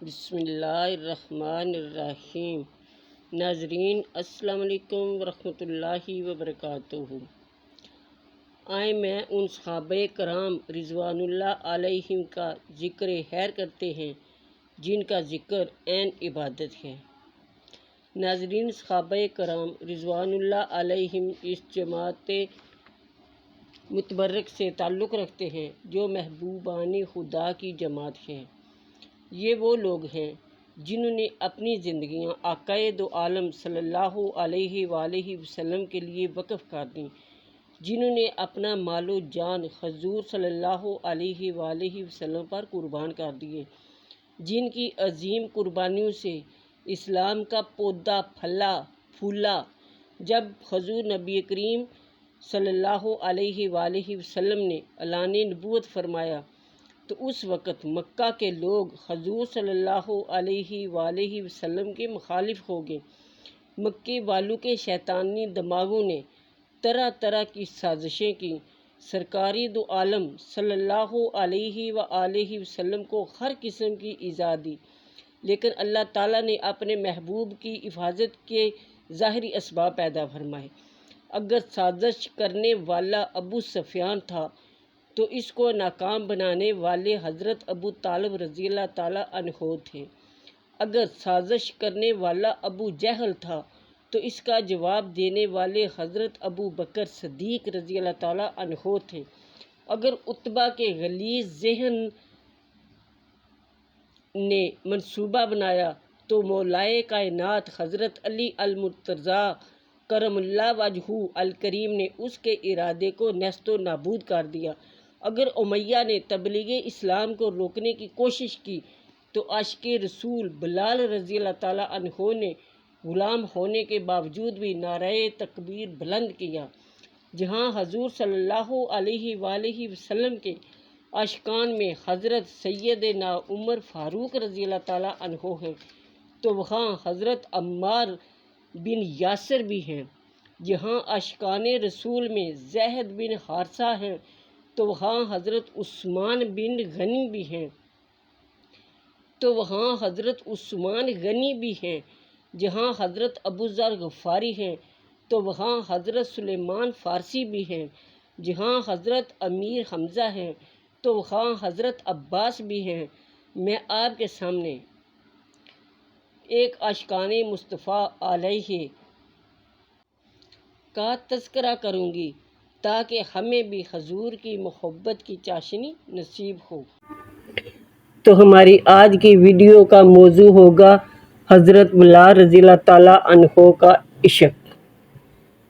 بسم اللہ الرحمن الرحیم۔ ناظرین السلام علیکم ورحمۃ اللہ وبرکاتہ۔ آئیں میں ان صحابہ کرام رضوان اللہ علیہم کا ذکر خیر کرتے ہیں جن کا ذکر عین عبادت ہے۔ ناظرین، صحابہ کرام رضوان اللہ علیہم اس جماعت متبرک سے تعلق رکھتے ہیں جو محبوبان خدا کی جماعت ہے۔ یہ وہ لوگ ہیں جنہوں نے اپنی زندگیاں آقائے دو عالم صلی اللہ علیہ وآلہ وسلم کے لیے وقف کر دیں، جنہوں نے اپنا مال و جان حضور صلی اللہ علیہ وآلہ وسلم پر قربان کر دیے، جن کی عظیم قربانیوں سے اسلام کا پودا پھلا پھولا۔ جب حضور نبی کریم صلی اللہ علیہ وآلہ وسلم نے اعلان نبوت فرمایا تو اس وقت مکہ کے لوگ حضور صلی اللہ علیہ وآلہ وسلم کے مخالف ہو گئے۔ مکے والوں کے شیطانی دماغوں نے طرح طرح کی سازشیں کی، سرکاری دو عالم صلی اللہ علیہ وآلہ وسلم کو ہر قسم کی ایذا دی، لیکن اللہ تعالیٰ نے اپنے محبوب کی حفاظت کے ظاہری اسباب پیدا فرمائے۔ اگر سازش کرنے والا ابو سفیان تھا تو اس کو ناکام بنانے والے حضرت ابو طالب رضی اللہ تعالیٰ عنہ تھے۔ اگر سازش کرنے والا ابو جہل تھا تو اس کا جواب دینے والے حضرت ابو بکر صدیق رضی اللہ تعالیٰ عنہ تھے۔ اگر عتبہ کے غلیظ ذہن نے منصوبہ بنایا تو مولائے کائنات حضرت علی المرتضیٰ کرم اللہ وجہہ الکریم نے اس کے ارادے کو نیست و نابود کر دیا۔ اگر امیہ نے تبلیغ اسلام کو روکنے کی کوشش کی تو عاشق رسول بلال رضی اللہ تعالیٰ عنہ نے غلام ہونے کے باوجود بھی نعرہ تکبیر بلند کیا۔ جہاں حضور صلی اللہ علیہ وآلہ وسلم کے عاشقان میں حضرت سیدنا عمر فاروق رضی اللہ تعالیٰ عنہ ہیں تو وہاں حضرت عمار بن یاسر بھی ہیں۔ جہاں عاشقان رسول میں زید بن حارثہ ہیں تو وہاں حضرت عثمان بن غنی بھی ہیں جہاں حضرت ابو ذر غفاری ہیں تو وہاں حضرت سلیمان فارسی بھی ہیں، جہاں حضرت امیر حمزہ ہیں تو وہاں حضرت عباس بھی ہیں۔ میں آپ کے سامنے ایک عاشقان مصطفیٰ علیہ کا تذکرہ کروں گی تاکہ ہمیں بھی حضور کی محبت کی چاشنی نصیب ہو۔ تو ہماری آج کی ویڈیو کا موضوع ہوگا حضرت بلال رضی اللہ تعالیٰ عنہ کا عشق۔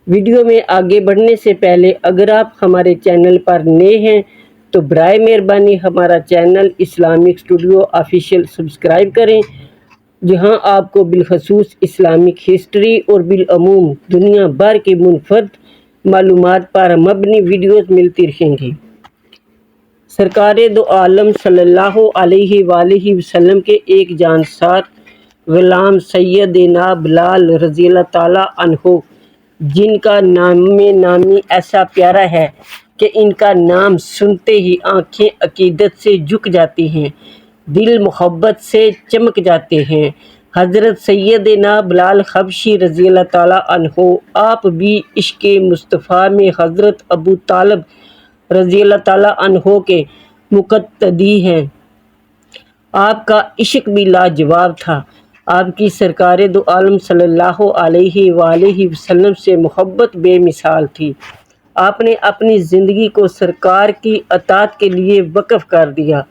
ویڈیو میں آگے بڑھنے سے پہلے اگر آپ ہمارے چینل پر نئے ہیں تو برائے مہربانی ہمارا channel Islamic studio official subscribe کریں، جہاں آپ کو بالخصوص اسلامک ہسٹری اور بالعموم دنیا بھر کی منفرد معلومات پر مبنی ویڈیوز ملتی رہیں گی۔ سرکار دو عالم صلی اللہ علیہ وآلہ وسلم کے ایک جانسار غلام سیدنا بلال رضی اللہ تعالیٰ عنہ، جن کا نامی ایسا پیارا ہے کہ ان کا نام سنتے ہی آنکھیں عقیدت سے جھک جاتی ہیں، دل محبت سے چمک جاتے ہیں۔ حضرت سیدنا بلال حبشی رضی اللہ تعالیٰ عنہ آپ بھی عشق مصطفیٰ میں حضرت ابو طالب رضی اللہ تعالیٰ عنہ کے مقتدی ہیں۔ آپ کا عشق بھی لاجواب تھا۔ آپ کی سرکار دو عالم صلی اللہ علیہ وآلہ وسلم سے محبت بے مثال تھی۔ آپ نے اپنی زندگی کو سرکار کی اطاعت کے لیے وقف کر دیا۔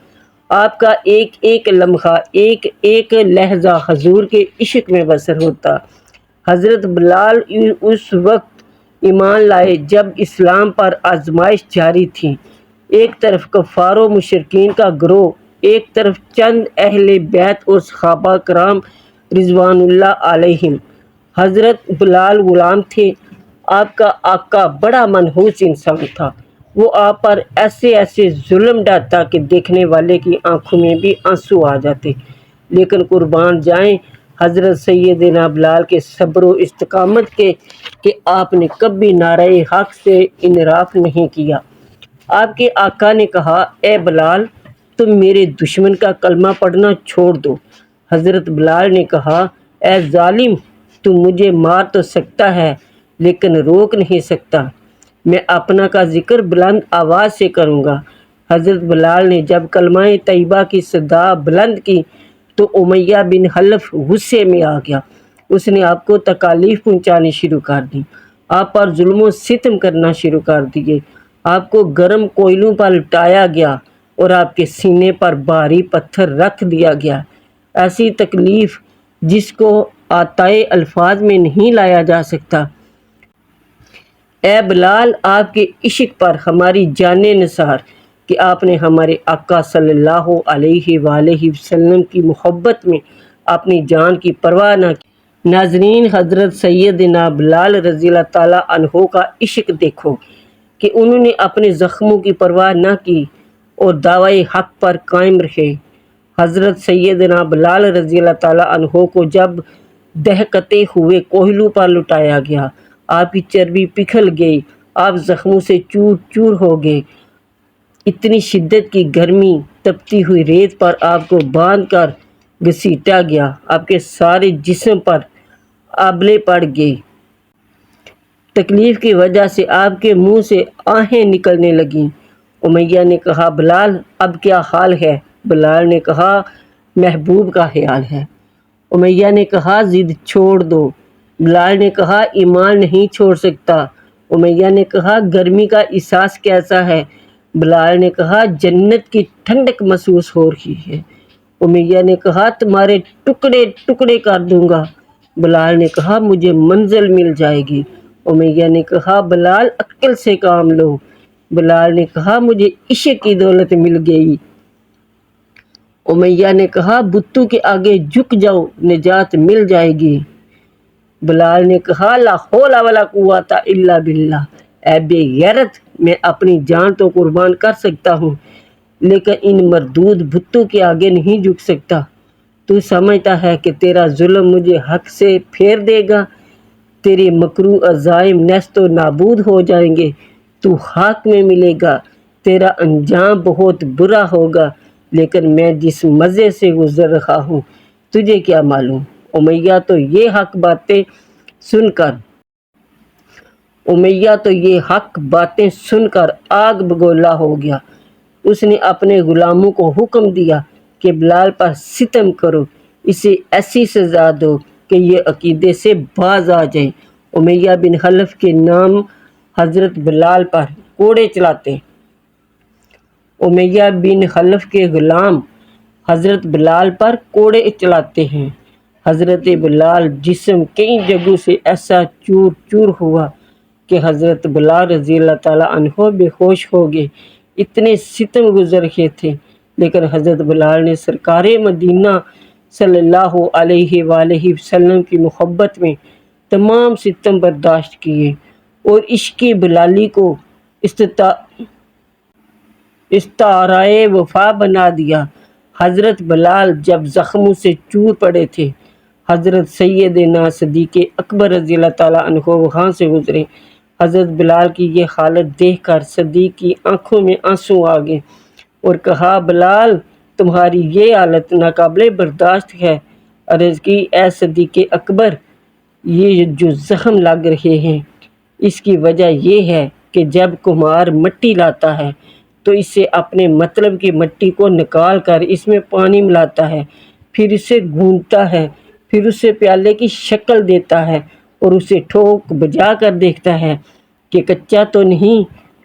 آپ کا ایک ایک لمحہ، ایک ایک لحظہ حضور کے عشق میں بسر ہوتا۔ حضرت بلال اس وقت ایمان لائے جب اسلام پر آزمائش جاری تھی۔ ایک طرف کفار و مشرکین کا گروہ، ایک طرف چند اہل بیت اور صحابہ کرام رضوان اللہ علیہم۔ حضرت بلال غلام تھے، آپ کا آقا بڑا منحوس انسان تھا۔ وہ آپ پر ایسے ایسے ظلم ڈھاتا کہ دیکھنے والے کی آنکھوں میں بھی آنسو آ جاتے، لیکن قربان جائیں حضرت سیدنا بلال کے صبر و استقامت کے کہ آپ نے کبھی نعرہ حق سے انحراف نہیں کیا۔ آپ کے آقا نے کہا، اے بلال، تم میرے دشمن کا کلمہ پڑھنا چھوڑ دو، حضرت بلال نے کہا اے ظالم، تو مجھے مار تو سکتا ہے لیکن روک نہیں سکتا، میں اپنا کا ذکر بلند آواز سے کروں گا۔ حضرت بلال نے جب کلمہ طیبہ کی صدا بلند کی تو امیہ بن خلف غصے میں آ گیا۔ اس نے آپ کو تکالیف پہنچانی شروع کر دی، آپ پر ظلم و ستم کرنا شروع کر دیے، آپ کو گرم کوئلوں پر لٹایا گیا اور آپ کے سینے پر بھاری پتھر رکھ دیا گیا۔ ایسی تکلیف جس کو عطائے الفاظ میں نہیں لایا جا سکتا۔ اے بلال، آپ کے عشق پر ہماری جانیں نثار کہ آپ نے ہمارے آقا صلی اللہ علیہ وآلہ وسلم کی محبت میں اپنی جان کی پرواہ نہ کی۔ ناظرین، حضرت سیدنا بلال رضی اللہ تعالیٰ عنہ کا عشق دیکھو کہ انہوں نے اپنے زخموں کی پرواہ نہ کی اور دعوی حق پر قائم رہے۔ حضرت سیدنا بلال رضی اللہ تعالیٰ عنہ کو جب دہکتے ہوئے کوہلوں پر لٹایا گیا، آپ کی چربی پگھل گئی، آپ زخموں سے چور چور ہو گئے۔ اتنی شدت کی گرمی، تپتی ہوئی ریت پر آپ کو باندھ کر گھسیٹا گیا، آپ کے سارے جسم پر آبلے پڑ گئے۔ تکلیف کی وجہ سے آپ کے منہ سے آہیں نکلنے لگیں۔ امیہ نے کہا بلال اب کیا حال ہے؟ بلال نے کہا محبوب کا خیال ہے۔ امیہ نے کہا ضد چھوڑ دو۔ بلال نے کہا ایمان نہیں چھوڑ سکتا۔ امیہ نے کہا گرمی کا احساس کیسا ہے؟ بلال نے کہا جنت کی ٹھنڈک محسوس ہو رہی ہے۔ امیہ نے کہا تمہارے ٹکڑے ٹکڑے کر دوں گا۔ بلال نے کہا مجھے منزل مل جائے گی۔ امیہ نے کہا بلال عقل سے کام لو۔ بلال نے کہا مجھے عشق کی دولت مل گئی۔ امیہ نے کہا بتوں کے آگے جھک جاؤ، نجات مل جائے گی۔ بلال نے کہا لا حول ولا قوت الا باللہ، اے بے غیرت، میں اپنی جان تو قربان کر سکتا ہوں لیکن ان مردود بتوں کے آگے نہیں جھک سکتا۔ تو سمجھتا ہے کہ تیرا ظلم مجھے حق سے پھیر دے گا؟ تیرے مکروہ عزائم نیست و نابود ہو جائیں گے، تو خاک میں ملے گا، تیرا انجام بہت برا ہوگا، لیکن میں جس مزے سے گزر رہا ہوں تجھے کیا معلوم؟ امیہ تو یہ حق باتیں سن کر آگ بگولا ہو گیا۔ اس نے اپنے غلاموں کو حکم دیا کہ بلال پر ستم کرو، اسے ایسی سزا دو کہ یہ عقیدے سے باز آ جائے۔ امیہ بن خلف کے نام حضرت بلال پر کوڑے چلاتے۔ امیہ بن خلف کے غلام حضرت بلال پر کوڑے چلاتے ہیں۔ حضرت بلال جسم کئی جگہوں سے ایسا چور چور ہوا کہ حضرت بلال رضی اللہ تعالیٰ عنہ بے ہوش ہو گئے۔ اتنے ستم گزر رہے تھے لیکن حضرت بلال نے سرکار مدینہ صلی اللہ علیہ وآلہ وسلم کی محبت میں تمام ستم برداشت کیے اور عشق بلالی کو استعارۂ وفا بنا دیا۔ حضرت بلال جب زخموں سے چور پڑے تھے، حضرت سیدنا صدیق اکبر رضی اللہ تعالیٰ عنہ وہاں سے گزرے۔ حضرت بلال کی یہ حالت دیکھ کر صدیق کی آنکھوں میں آنسو آ گئے اور کہا بلال تمہاری یہ حالت ناقابل برداشت ہے۔ عرض کی اے صدیق اکبر، یہ جو زخم لگ رہے ہیں اس کی وجہ یہ ہے کہ جب کمہار مٹی لاتا ہے تو اس سے اپنے مطلب کی مٹی کو نکال کر اس میں پانی ملاتا ہے، پھر اسے گوندتا ہے، پھر اسے پیالے کی شکل دیتا ہے اور اسے ٹھوک بجا کر دیکھتا ہے کہ کچا تو نہیں،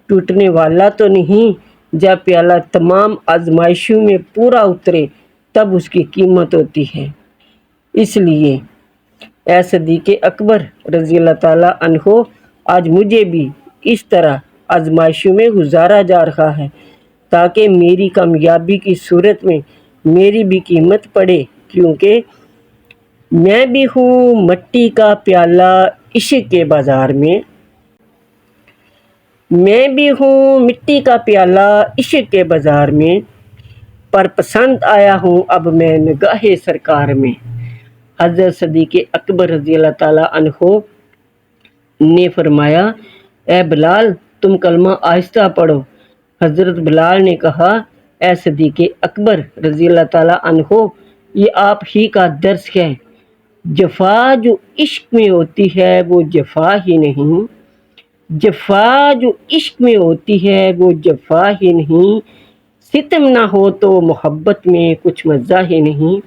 ٹوٹنے والا تو نہیں۔ جب پیالہ تمام آزمائشوں میں پورا اترے تب اس کی قیمت ہوتی ہے۔ اس لیے اے صدیق اکبر رضی اللہ تعالیٰ عنہ، آج مجھے بھی اس طرح آزمائشوں میں گزارا جا رہا ہے تاکہ میری کامیابی کی صورت میں میری بھی قیمت پڑے، کیونکہ میں بھی ہوں مٹی کا پیالہ عشق کے بازار میں۔ میں بھی ہوں مٹی کا پیالہ عشق کے بازار میں، پر پسند آیا ہوں اب میں نگاہ سرکار میں۔ حضرت صدیق اکبر رضی اللہ تعالیٰ عنہ نے فرمایا اے بلال تم کلمہ آہستہ پڑھو۔ حضرت بلال نے کہا اے صدیق اکبر رضی اللہ تعالیٰ عنہ، یہ آپ ہی کا درس ہے۔ جفا جو عشق میں ہوتی ہے وہ جفا ہی نہیں، جفا جو عشق میں ہوتی ہے وہ جفا ہی نہیں، ستم نہ ہو تو محبت میں کچھ مزہ ہی نہیں۔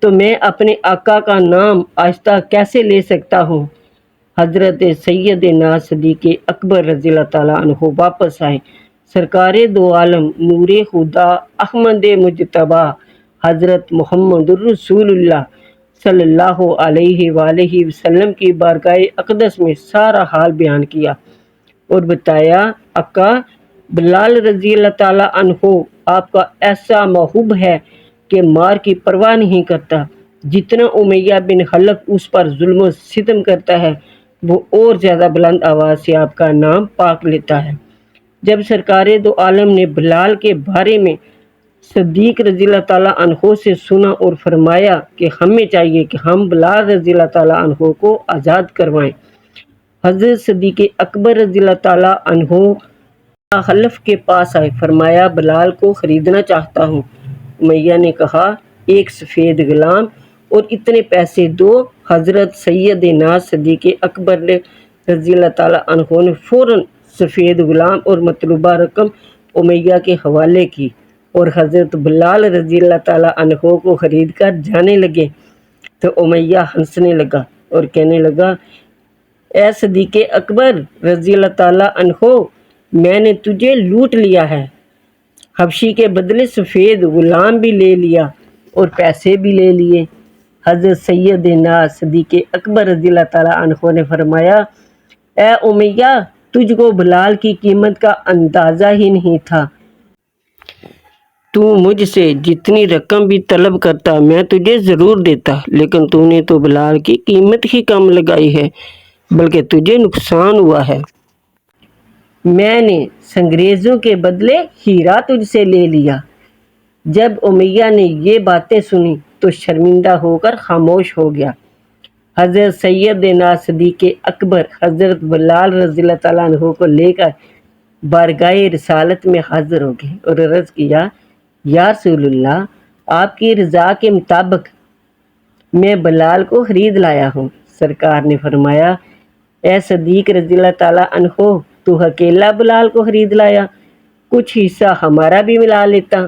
تو میں اپنے آقا کا نام آہستہ کیسے لے سکتا ہوں؟ حضرت سیدنا صدیق اکبر رضی اللہ تعالیٰ عنہ واپس آئے۔ سرکار دو عالم نور خدا احمد مجتبیٰ حضرت محمد الرسول اللہ صلی اللہ علیہ وآلہ وسلم کی بارگاہ اقدس میں سارا حال بیان کیا اور بتایا، آقا بلال رضی اللہ تعالیٰ عنہ آپ کا ایسا محب ہے کہ مار کی پرواہ نہیں کرتا، جتنا امیہ بن خلف اس پر ظلم و ستم کرتا ہے وہ اور زیادہ بلند آواز سے آپ کا نام پاک لیتا ہے۔ جب سرکار دو عالم نے بلال کے بارے میں صدیق رضی اللہ تعالیٰ عنہ سے سنا اور فرمایا کہ ہمیں چاہیے کہ ہم بلال رضی اللہ تعالیٰ عنہ کو آزاد کروائیں، حضرت صدیق اکبر رضی اللہ تعالیٰ عنہ خلف کے پاس آئے، فرمایا بلال کو خریدنا چاہتا ہوں۔ امیہ نے کہا ایک سفید غلام اور اتنے پیسے دو۔ حضرت سیدنا صدیق اکبر رضی اللہ تعالیٰ عنہ نے فوراً سفید غلام اور مطلوبہ رقم امیہ کے حوالے کی اور حضرت بلال رضی اللہ تعالیٰ عنہ کو خرید کر جانے لگے تو امیہ ہنسنے لگا اور کہنے لگا، اے صدیق اکبر رضی اللہ تعالیٰ عنہ، میں نے تجھے لوٹ لیا ہے، حبشی کے بدلے سفید غلام بھی لے لیا اور پیسے بھی لے لیے۔ حضرت سیدنا صدیق اکبر رضی اللہ تعالیٰ عنہ نے فرمایا، اے امیہ، تجھ کو بلال کی قیمت کا اندازہ ہی نہیں تھا، تو مجھ سے جتنی رقم بھی طلب کرتا میں تجھے ضرور دیتا، لیکن تو نے تو بلال کی قیمت ہی کم لگائی ہے، بلکہ تجھے نقصان ہوا ہے۔ میں نے سنگریزوں کے بدلے ہیرا تجھ سے لے لیا۔ جب امیہ نے یہ باتیں سنی تو شرمندہ ہو کر خاموش ہو گیا۔ حضرت سیدنا صدیق اکبر حضرت بلال رضی اللہ تعالیٰ عنہ کو لے کر بارگاہ رسالت میں حاضر ہو گئے اور عرض کیا، یا رسول اللہ، آپ کی رضا کے مطابق میں بلال کو خرید لایا ہوں۔ سرکار نے فرمایا، اے صدیق رضی اللہ تعالیٰ عنہ، تو اکیلا بلال کو خرید لایا، کچھ حصہ ہمارا بھی ملا لیتا۔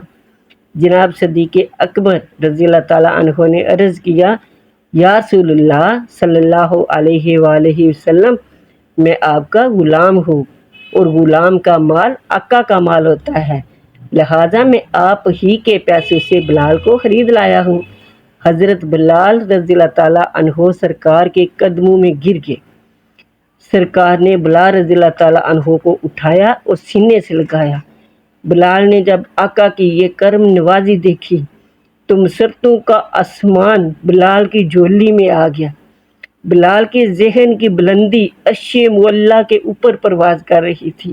جناب صدیق اکبر رضی اللہ تعالیٰ عنہ نے عرض کیا، یا رسول اللہ صلی اللہ علیہ وآلہ وسلم، میں آپ کا غلام ہوں اور غلام کا مال آقا کا مال ہوتا ہے، لہٰذا میں آپ ہی کے پیسوں سے بلال کو خرید لایا ہوں۔ حضرت بلال رضی اللہ تعالیٰ عنہ سرکار کے قدموں میں گر گئے۔ سرکار نے بلال رضی اللہ تعالیٰ عنہ کو اٹھایا اور سینے سے لگایا۔ بلال نے جب آقا کی یہ کرم نوازی دیکھی تو مسرتوں کا آسمان بلال کی جھولی میں آ گیا۔ بلال کے ذہن کی بلندی عرش معلیٰ کے اوپر پرواز کر رہی تھی۔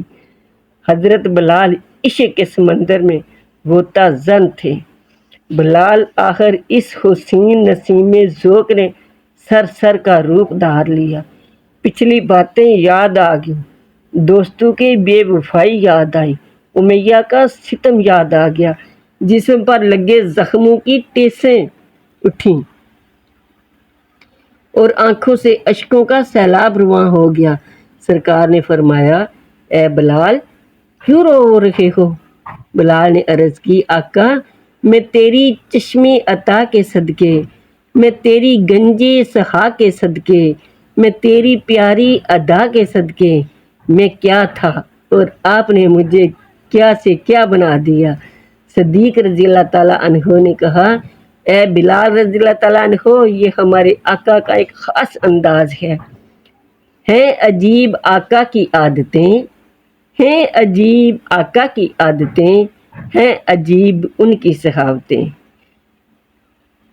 حضرت بلال عشق کے سمندر میں غوطہ زن تھے۔ بلال آخر اس حسین نسیم ذوق نے سر کا روپ دھار لیا۔ پچھلی باتیں یاد آ گئیں، دوستوں کی بے وفائی یاد آئی، امیہ کا ستم یاد آ گیا، جسم پر لگے زخموں کی ٹیسیں اٹھیں اور آنکھوں سے اشکوں کا سیلاب رواں ہو گیا۔ سرکار نے فرمایا، اے بلال، کیوں رو رہے ہو؟ بلال نے عرض کی، آقا، میں تیری چشمی عطا کے صدقے، میں تیری گنجے سخا کے صدقے، میں تیری پیاری ادا کے صدقے، میں کیا تھا اور آپ نے مجھے کیا سے کیا بنا دیا۔ صدیق رضی اللہ تعالیٰ عنہ نے کہا، اے بلال رضی اللہ تعالیٰ عنہ، یہ ہمارے آقا کا ایک خاص انداز ہے۔ ہیں عجیب آقا کی عادتیں، ہیں عجیب آقا کی عادتیں، ہیں عجیب ان کی سخاوتیں۔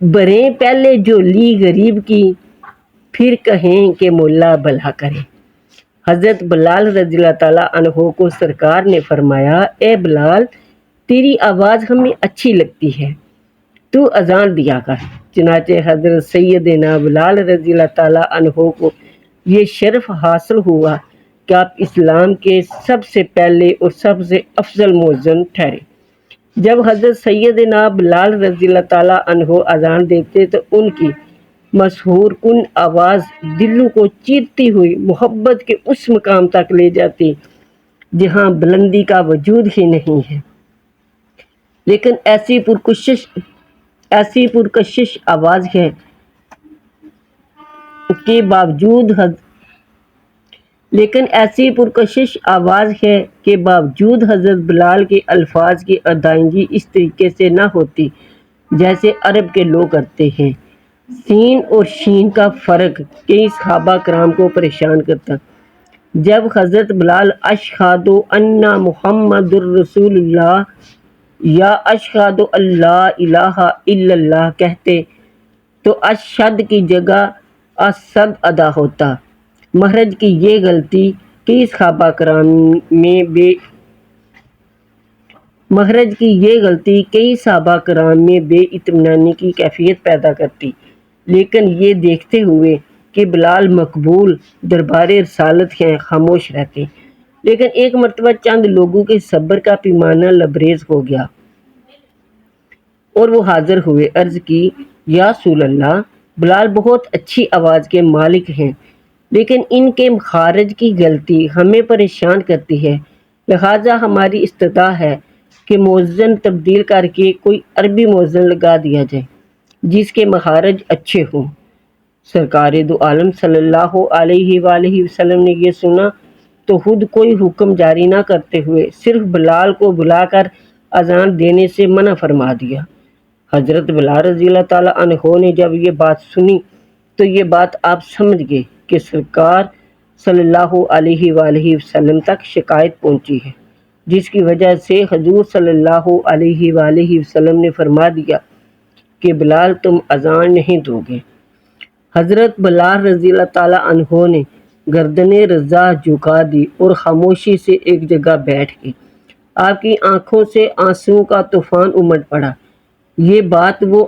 بریں پہلے جو لی غریب کی، پھر کہیں کہ مولا بھلا کرے۔ حضرت بلال رضی اللہ تعالیٰ عنہ کو سرکار نے فرمایا، اے بلال، تیری آواز ہمیں اچھی لگتی ہے، تو اذان دیا کر۔ چنانچہ حضرت سیدنا بلال رضی اللہ تعالیٰ عنہ کو یہ شرف حاصل ہوا کہ آپ اسلام کے سب سے پہلے اور سب سے افضل مؤذن ٹھہرے۔ جب حضرت سیدنا بلال رضی اللہ تعالیٰ عنہ اذان دیتے تو ان کی مسحور کن آواز دلوں کو چیرتی ہوئی محبت کے اس مقام تک لے جاتی جہاں بلندی کا وجود ہی نہیں ہے، لیکن ایسی پرکشش آواز ہے کے باوجود حضرت بلال کے الفاظ کی ادائیگی اس طریقے سے نہ ہوتی جیسے عرب کے لوگ کرتے ہیں۔ سین اور شین کا فرق کئی صحابہ کرام کو پریشان کرتا۔ جب حضرت بلال اشہد ان محمد الرسول اللہ یا اشہد اللہ الہ الا اللہ کہتے تو اشہد کی جگہ اسد ادا ہوتا۔ مخرج کی یہ غلطی کئی صحابہ کرام میں بے اطمینانی کی کیفیت پیدا کرتی، لیکن یہ دیکھتے ہوئے کہ بلال مقبول دربار رسالت ہیں خاموش رہتے۔ لیکن ایک مرتبہ چند لوگوں کے صبر کا پیمانہ لبریز ہو گیا اور وہ حاضر ہوئے۔ عرض کی، یا رسول اللہ، بلال بہت اچھی آواز کے مالک ہیں، لیکن ان کے مخارج کی غلطی ہمیں پریشان کرتی ہے، لہٰذا ہماری استدعا ہے کہ مؤذن تبدیل کر کے کوئی عربی مؤذن لگا دیا جائے جس کے مخارج اچھے ہوں۔ سرکار دو عالم صلی اللہ علیہ وآلہ وسلم نے یہ سنا تو خود کوئی حکم جاری نہ کرتے ہوئے صرف بلال کو بلا کر اذان دینے سے منع فرما دیا۔ حضرت بلال رضی اللہ تعالیٰ عنہ نے جب یہ بات سنی تو یہ بات آپ سمجھ گئے کہ سرکار صلی اللہ علیہ وآلہ وسلم تک شکایت پہنچی ہے، جس کی وجہ سے حضور صلی اللہ علیہ وآلہ وسلم نے فرما دیا کہ بلال تم اذان نہیں دو گے۔ حضرت بلال رضی اللہ تعالیٰ عنہ نے گردن رضا جھکا دی اور خاموشی سے ایک جگہ بیٹھ گئے۔ آپ کی آنکھوں سے آنسوؤں کا طوفان امڈ پڑا۔ یہ بات وہ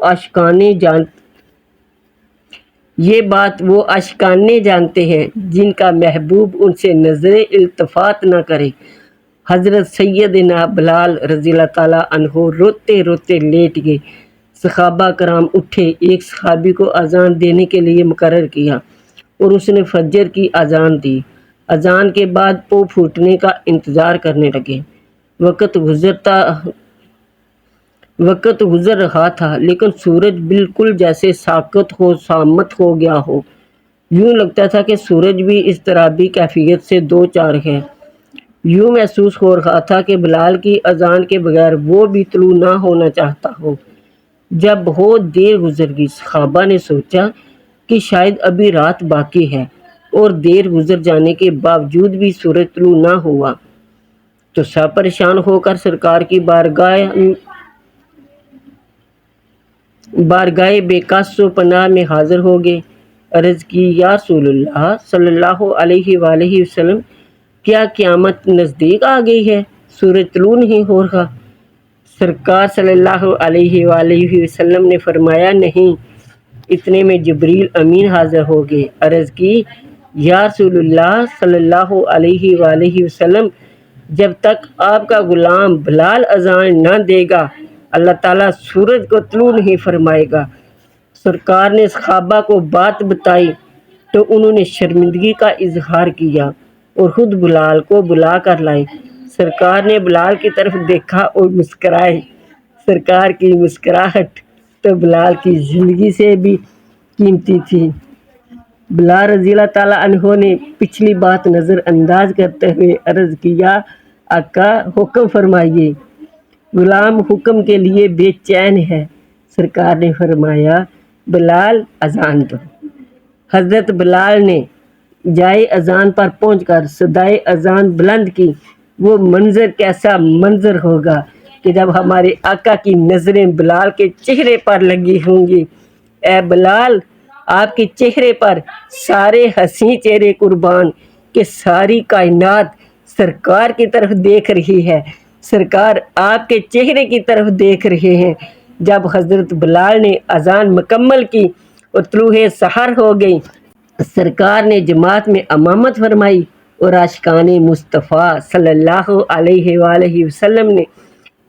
عاشقانے جانتے ہیں جن کا محبوب ان سے نظر التفات نہ کرے۔ حضرت سیدنا بلال رضی اللہ تعالیٰ عنہ روتے روتے لیٹ گئے۔ صحابہ کرام اٹھے، ایک صحابی کو اذان دینے کے لیے مقرر کیا اور اس نے فجر کی اذان دی۔ اذان کے بعد پو پھوٹنے کا انتظار کرنے لگے۔ وقت گزر رہا تھا لیکن سورج بالکل جیسے ساکت ہو گیا ہو۔ یوں لگتا تھا کہ سورج بھی اضطرابی کیفیت سے دو چار ہے۔ یوں محسوس ہو رہا تھا کہ بلال کی اذان کے بغیر وہ بھی طلوع نہ ہونا چاہتا ہو۔ جب بہت دیر گزر گئی، صحابہ نے سوچا کہ شاید ابھی رات باقی ہے، اور دیر گزر جانے کے باوجود بھی سورج طلوع نہ ہوا تو سب پریشان ہو کر سرکار کی بارگاہ بے کس و پناہ میں حاضر ہو گئے۔ عرض کی، یا رسول اللہ صلی اللہ علیہ وآلہ وسلم، کیا قیامت نزدیک آ گئی ہے؟ سورج طلوع نہیں ہو رہا۔ سرکار صلی اللہ علیہ وآلہ وسلم نے فرمایا، نہیں۔ اتنے میں جبریل امین حاضر ہو گئے۔ عرض کی، یا رسول اللہ صلی اللہ علیہ وآلہ وسلم، جب تک آپ کا غلام بلال اذان نہ دے گا اللہ تعالیٰ سورج کو طلوع نہیں فرمائے گا۔ سرکار نے صحابہ کو بات بتائی تو انہوں نے شرمندگی کا اظہار کیا اور خود بلال کو بلا کر لائے۔ سرکار نے بلال کی طرف دیکھا اور مسکرائے۔ سرکار کی مسکراہٹ تو بلال کی زندگی سے بھی قیمتی تھی۔ بلال رضی اللہ تعالیٰ عنہ نے پچھلی بات نظر انداز کرتے ہوئے عرض کی، یا آقا حکم فرمائیے، غلام حکم کے لیے بے چین ہے۔ سرکار نے فرمایا، بلال اذان دو۔ حضرت بلال نے جائے اذان پر پہنچ کر صدائے اذان بلند کی۔ وہ منظر کیسا منظر ہوگا کہ جب ہمارے آقا کی نظریں بلال کے چہرے پر لگی ہوں گی۔ اے بلال، آپ کے چہرے پر سارے حسین چہرے قربان کہ ساری کائنات سرکار کی طرف دیکھ رہی ہے، سرکار آپ کے چہرے کی طرف دیکھ رہے ہیں۔ جب حضرت بلال نے اذان مکمل کی اور طلوع سحر ہو گئی، سرکار نے جماعت میں امامت فرمائی اور عاشقان مصطفیٰ صلی اللہ علیہ وآلہ وسلم نے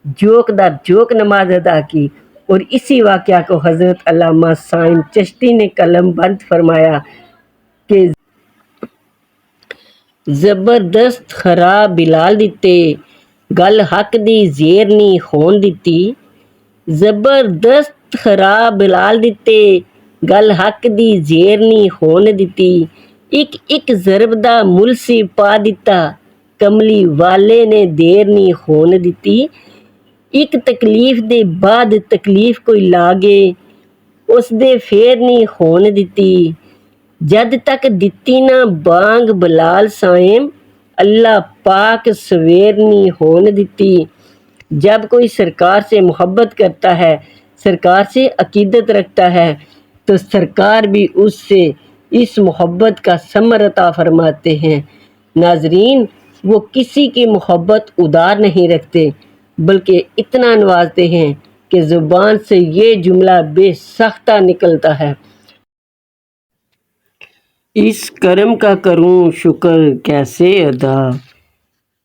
جوک در جوک نماز ادا کی، اور اسی واقعہ کو حضرت علامہ سائم چشتی نے قلم بند فرمایا کہ زبردست خراب بلال دیتے گل حق دی زیر نہیں ہون دیتی، زبردست خراب بلال دیتے گل حق دی زیر نہیں ہون دیتی، ایک ضرب دا مل سی پا دیتا کملی والے نے دیر نہیں ہون دیتی، ایک تکلیف دے بعد تکلیف کوئی لاگے اس دے پھر نہیں ہون دیتی، جد تک دتی نہ بانگ بلال سائم اللہ پاک سویر نہیں ہون دیتی۔ جب کوئی سرکار سے محبت کرتا ہے، سرکار سے عقیدت رکھتا ہے تو سرکار بھی اس سے اس محبت کا ثمر عطا فرماتے ہیں۔ ناظرین، وہ کسی کی محبت ادار نہیں رکھتے بلکہ اتنا نوازتے ہیں کہ زبان سے یہ جملہ بے ساختہ نکلتا ہے، اس کرم کا کروں شکر کیسے ادا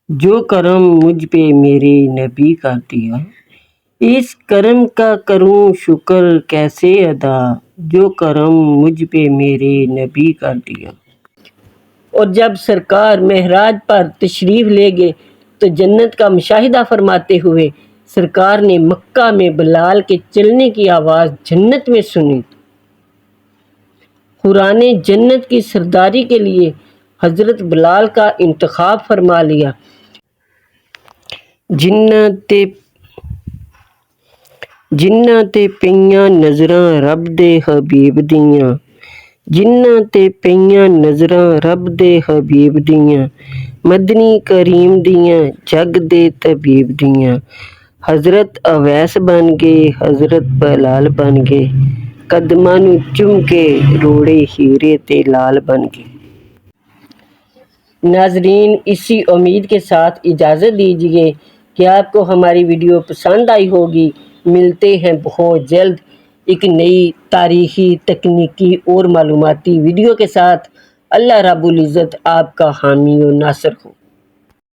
جو کرم مجھ پہ میرے نبی کا دیا، اس کرم کا کروں شکر کیسے ادا جو کرم مجھ پہ میرے نبی کا دیا۔ اور جب سرکار معراج پر تشریف لے گئے تو جنت کا مشاہدہ فرماتے ہوئے سرکار نے مکہ میں بلال کے چلنے کی آواز جنت میں سنی۔ قرآن جنت کی سرداری کے لیے حضرت بلال کا انتخاب فرما لیا۔ جنّاں تے پئیاں نظراں رب دے حبیب دیاں، جنّاں تے پئیاں نظراں رب دے حبیب دیاں، مدنی کریم دیاں جگ دے طبیب دیاں، حضرت اویس بن گئے حضرت بلال بن گئے، قدماں نوں چوم کے روڑے ہیرے تے لال بن گئے۔ ناظرین، اسی امید کے ساتھ اجازت دیجیے کہ آپ کو ہماری ویڈیو پسند آئی ہوگی۔ ملتے ہیں بہت جلد ایک نئی تاریخی، تکنیکی اور معلوماتی ویڈیو کے ساتھ۔ اللہ رب العزت آپ کا حامی و ناصر ہو۔